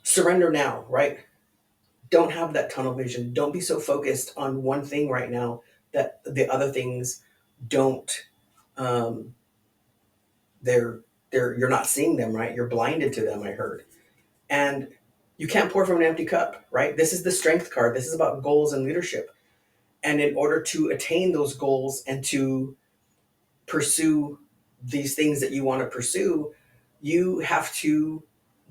surrender now, right? Don't have that tunnel vision. Don't be so focused on one thing right now that the other things don't um they're you're not seeing them, right? You're blinded to them, I heard. And you can't pour from an empty cup, right? This is the strength card. This is about goals and leadership. And in order to attain those goals and to pursue these things that you want to pursue, you have to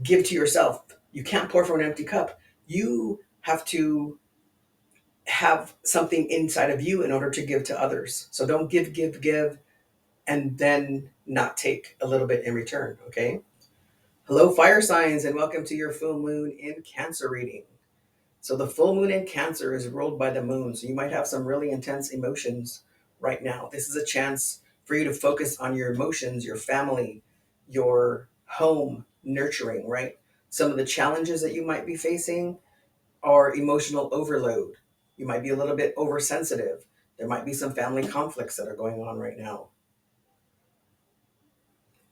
give to yourself. You can't pour from an empty cup. You have to have something inside of you in order to give to others. So don't give, and then not take a little bit in return, okay? Hello, fire signs, and welcome to your full moon in Cancer reading. So, the full moon in Cancer is ruled by the moon, so you might have some really intense emotions right now. This is a chance for you to focus on your emotions, your family, your home, nurturing, right? Some of the challenges that you might be facing are emotional overload. You might be a little bit oversensitive. There might be some family conflicts that are going on right now.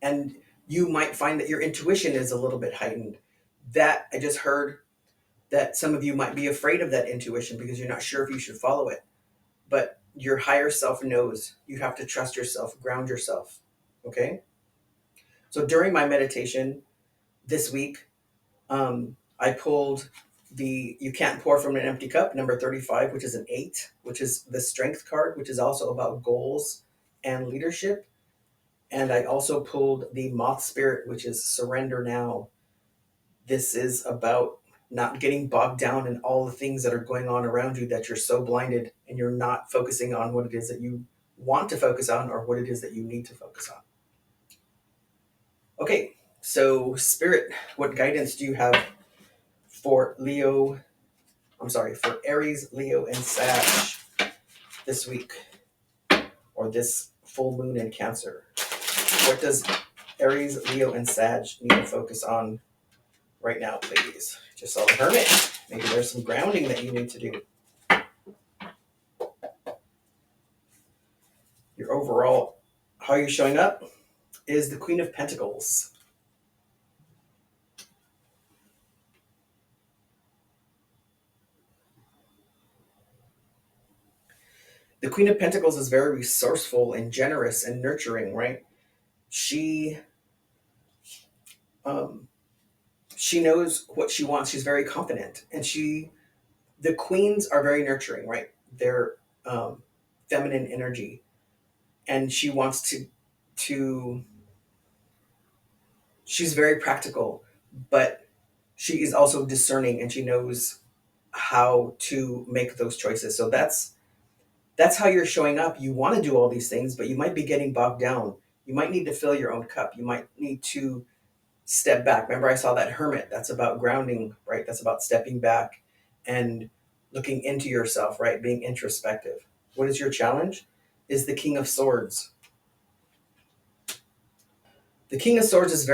And you might find that your intuition is a little bit heightened. That I just heard that some of you might be afraid of that intuition because you're not sure if you should follow it. But your higher self knows. You have to trust yourself, ground yourself. Okay? So during my meditation this week, I pulled the You Can't Pour from an Empty Cup, number 35, which is an 8, which is the strength card, which is also about goals and leadership. And I also pulled the Moth Spirit, which is surrender now. This is about not getting bogged down in all the things that are going on around you, that you're so blinded and you're not focusing on what it is that you want to focus on or what it is that you need to focus on. Okay, so Spirit, what guidance do you have for Leo? I'm sorry, for Aries, Leo, and Sag this week, or this full moon in Cancer? What does Aries, Leo, and Sag need to focus on right now, please? Just saw the Hermit. Maybe there's some grounding that you need to do. Your overall, how you're showing up is the Queen of Pentacles. The Queen of Pentacles is very resourceful and generous and nurturing, right? She um, she knows what she wants. She's very confident, and the queens are very nurturing, right? They're feminine energy, and she wants to. She's very practical, but she is also discerning, and she knows how to make those choices. So that's how you're showing up. You want to do all these things, but you might be getting bogged down. You might need to fill your own cup. You might need to step back. Remember, I saw that Hermit. That's about grounding, right? That's about stepping back and looking into yourself, right? Being introspective. What is your challenge? Is the King of Swords. The King of Swords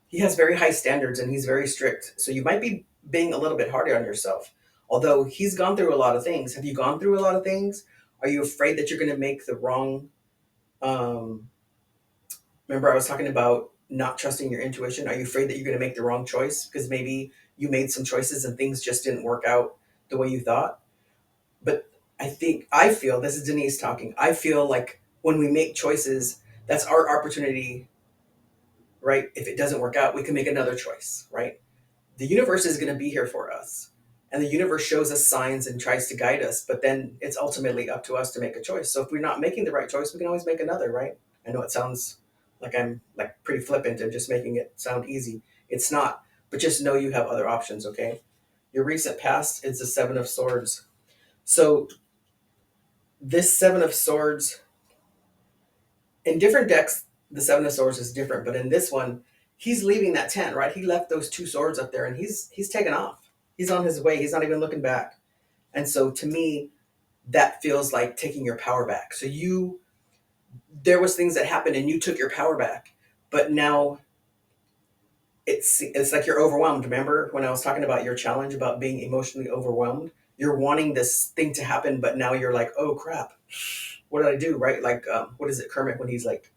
he has very high standards and he's very strict. So you might be being a little bit harder on yourself. Although he's gone through a lot of things. Have you gone through a lot of things? Are you afraid that you're going to make the wrong um, remember, I was talking about not trusting your intuition. Are you afraid that you're going to make the wrong choice because maybe you made some choices and things just didn't work out the way you thought? But I feel, this is Denise talking. I feel like when we make choices, that's our opportunity, right? If it doesn't work out, we can make another choice, right? The universe is going to be here for us. And the universe shows us signs and tries to guide us, but then it's ultimately up to us to make a choice. So if we're not making the right choice, we can always make another, right? I know it sounds like I'm like pretty flippant and just making it sound easy. It's not, but just know you have other options, okay? Your recent past is the Seven of Swords. So this Seven of Swords, in different decks, the Seven of Swords is different, but in this one, he's leaving that 10, right? He left those two swords up there and he's taken off. He's on his way. He's not even looking back. And so to me, that feels like taking your power back. So there was things that happened and you took your power back, but now it's like you're overwhelmed. Remember when I was talking about your challenge about being emotionally overwhelmed? You're wanting this thing to happen, but now you're like, oh crap, what did I do? Right? Like, what is it, Kermit, when he's like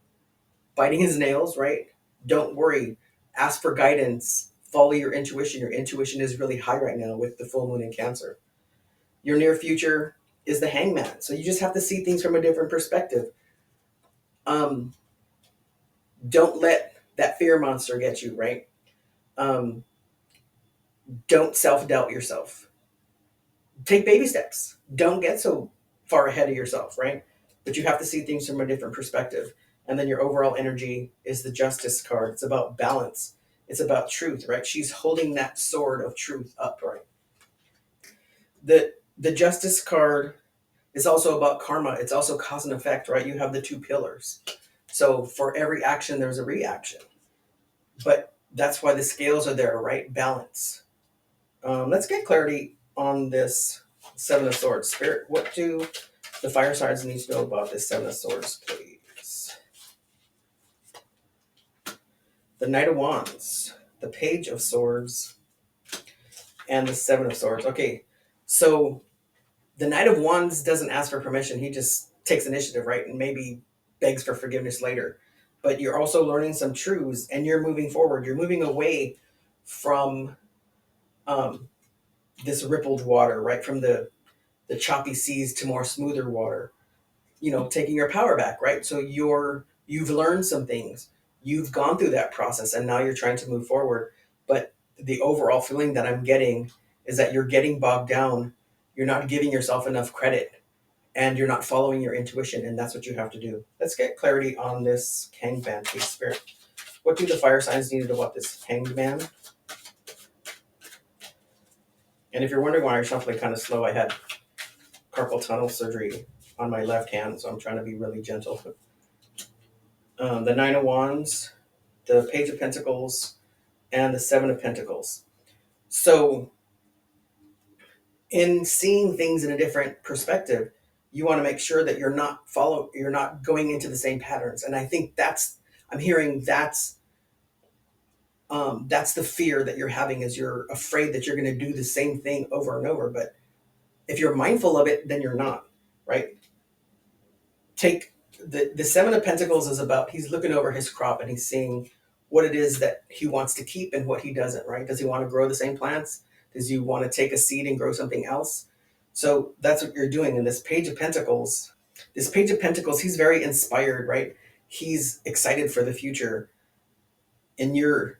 biting his nails, right? Don't worry. Ask for guidance. Follow your intuition. Your intuition is really high right now with the full moon in Cancer. Your near future is the Hangman. So you just have to see things from a different perspective. Um, don't let that fear monster get you, right? Um, don't self doubt yourself. Take baby steps. Don't get so far ahead of yourself, right? But you have to see things from a different perspective. And then your overall energy is the Justice card. It's about balance. It's about truth, right? She's holding that sword of truth upright. The Justice card is also about karma. It's also cause and effect, right? You have the two pillars. So for every action, there's a reaction. But that's why the scales are there, right? Balance. Let's get clarity on this Seven of Swords. Spirit, what do the fire signs need to know about this Seven of Swords, please? The Knight of Wands, the Page of Swords, and the Seven of Swords. Okay, so the Knight of Wands doesn't ask for permission. He just takes initiative, right? And maybe begs for forgiveness later. But you're also learning some truths and you're moving forward. You're moving away from um, this rippled water, right? From the choppy seas to more smoother water. You know, taking your power back, right? So you've learned some things. You've gone through that process and now you're trying to move forward. But the overall feeling that I'm getting is that you're getting bogged down. You're not giving yourself enough credit and you're not following your intuition, and that's what you have to do. Let's get clarity on this Hanged Man, please, Spirit. What do the fire signs need to know about this Hanged Man? And if you're wondering why I'm shuffling kind of slow, I had carpal tunnel surgery on my left hand, so I'm trying to be really gentle. The Nine of Wands, the Page of Pentacles, and the Seven of Pentacles. So, in seeing things in a different perspective, you want to make sure that you're not going into the same patterns. And I think I'm hearing that's the fear that you're having, is you're afraid that you're going to do the same thing over and over. But if you're mindful of it, then you're not, right? Take the Seven of Pentacles is about, he's looking over his crop and he's seeing what it is that he wants to keep and what he doesn't, right? Does he want to grow the same plants? Does he want to take a seed and grow something else? So that's what you're doing. In this Page of Pentacles, he's very inspired, right? He's excited for the future. And you're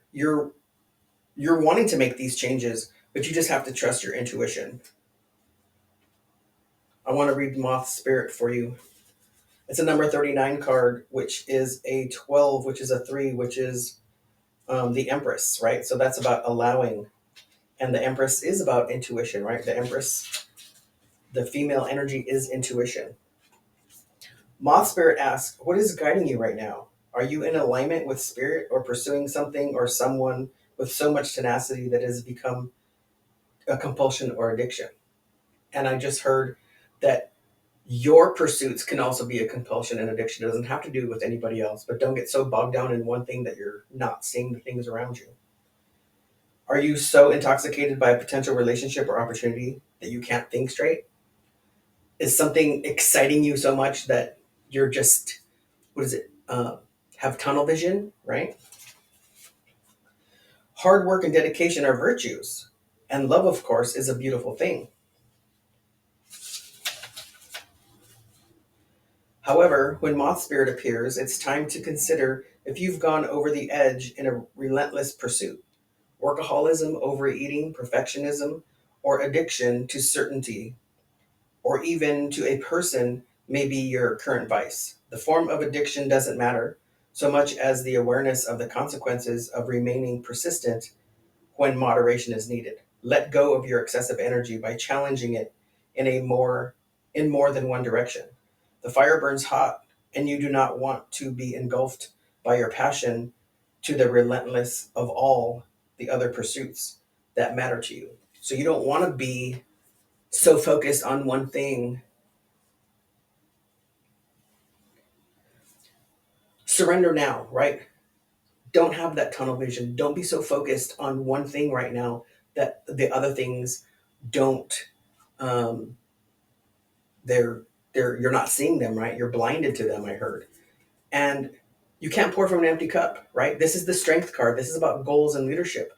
wanting to make these changes, but you just have to trust your intuition. I want to read Moth Spirit for you. It's a number 39 card, which is a 12, which is a 3, which is the Empress, right? So that's about allowing. And the Empress is about intuition, right? The Empress, the female energy, is intuition. Moth Spirit asks, what is guiding you right now? Are you in alignment with spirit or pursuing something or someone with so much tenacity that has become a compulsion or addiction? And I just heard that your pursuits can also be a compulsion and addiction. It doesn't have to do with anybody else, but don't get so bogged down in one thing that you're not seeing the things around you. Are you so intoxicated by a potential relationship or opportunity that you can't think straight? Is something exciting you so much that you're just, what is it? Have tunnel vision, right? Hard work and dedication are virtues, and love, of course, is a beautiful thing. However, when Moth Spirit appears, it's time to consider if you've gone over the edge in a relentless pursuit. Workaholism, overeating, perfectionism, or addiction to certainty, or even to a person, may be your current vice. The form of addiction doesn't matter so much as the awareness of the consequences of remaining persistent when moderation is needed. Let go of your excessive energy by challenging it in more than one direction. The fire burns hot, and you do not want to be engulfed by your passion to the relentless of all the other pursuits that matter to you. So you don't want to be so focused on one thing. Surrender now, right? Don't have that tunnel vision. Don't be so focused on one thing right now that the other things don't um you're not seeing them, right? You're blinded to them, I heard. And you can't pour from an empty cup, right? This is the strength card. This is about goals and leadership.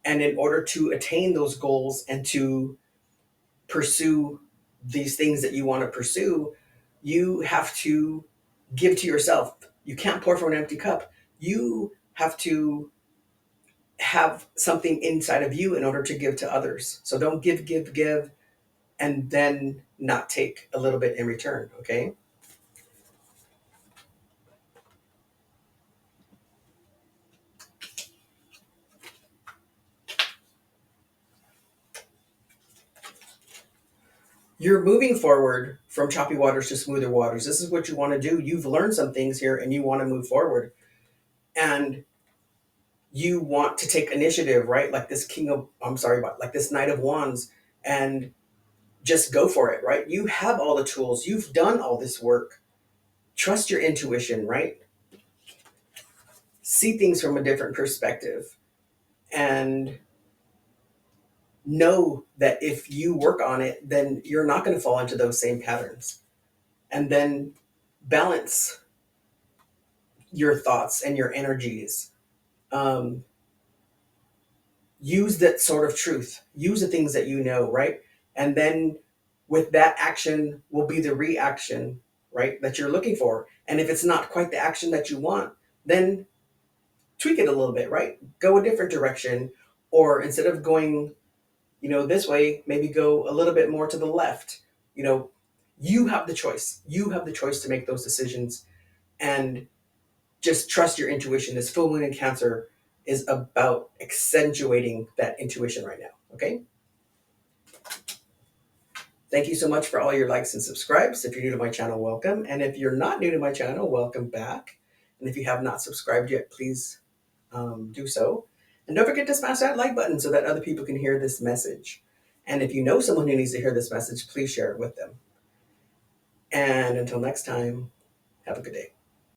And in order to attain those goals and to pursue these things that you want to pursue, you have to give to yourself. You can't pour from an empty cup. You have to have something inside of you in order to give to others. So don't give, and then not take a little bit in return, okay? You're moving forward from choppy waters to smoother waters. This is what you want to do. You've learned some things here and you want to move forward. And you want to take initiative, right? Like this like this Knight of Wands, and just go for it, right? You have all the tools. You've done all this work. Trust your intuition, right? See things from a different perspective and know that if you work on it, then you're not going to fall into those same patterns. And then balance your thoughts and your energies. Um, Use that sort of truth. Use the things that you know, right? And then with that action will be the reaction, right? That you're looking for. And if it's not quite the action that you want, then tweak it a little bit, right? Go a different direction. Or instead of going, this way, maybe go a little bit more to the left. You know, you have the choice. You have the choice to make those decisions, and just trust your intuition. This full moon in Cancer is about accentuating that intuition right now. Okay. Thank you so much for all your likes and subscribes. If you're new to my channel, welcome. And if you're not new to my channel, welcome back. And if you have not subscribed yet, please do so. And don't forget to smash that like button so that other people can hear this message. And if you know someone who needs to hear this message, please share it with them. And until next time, have a good day.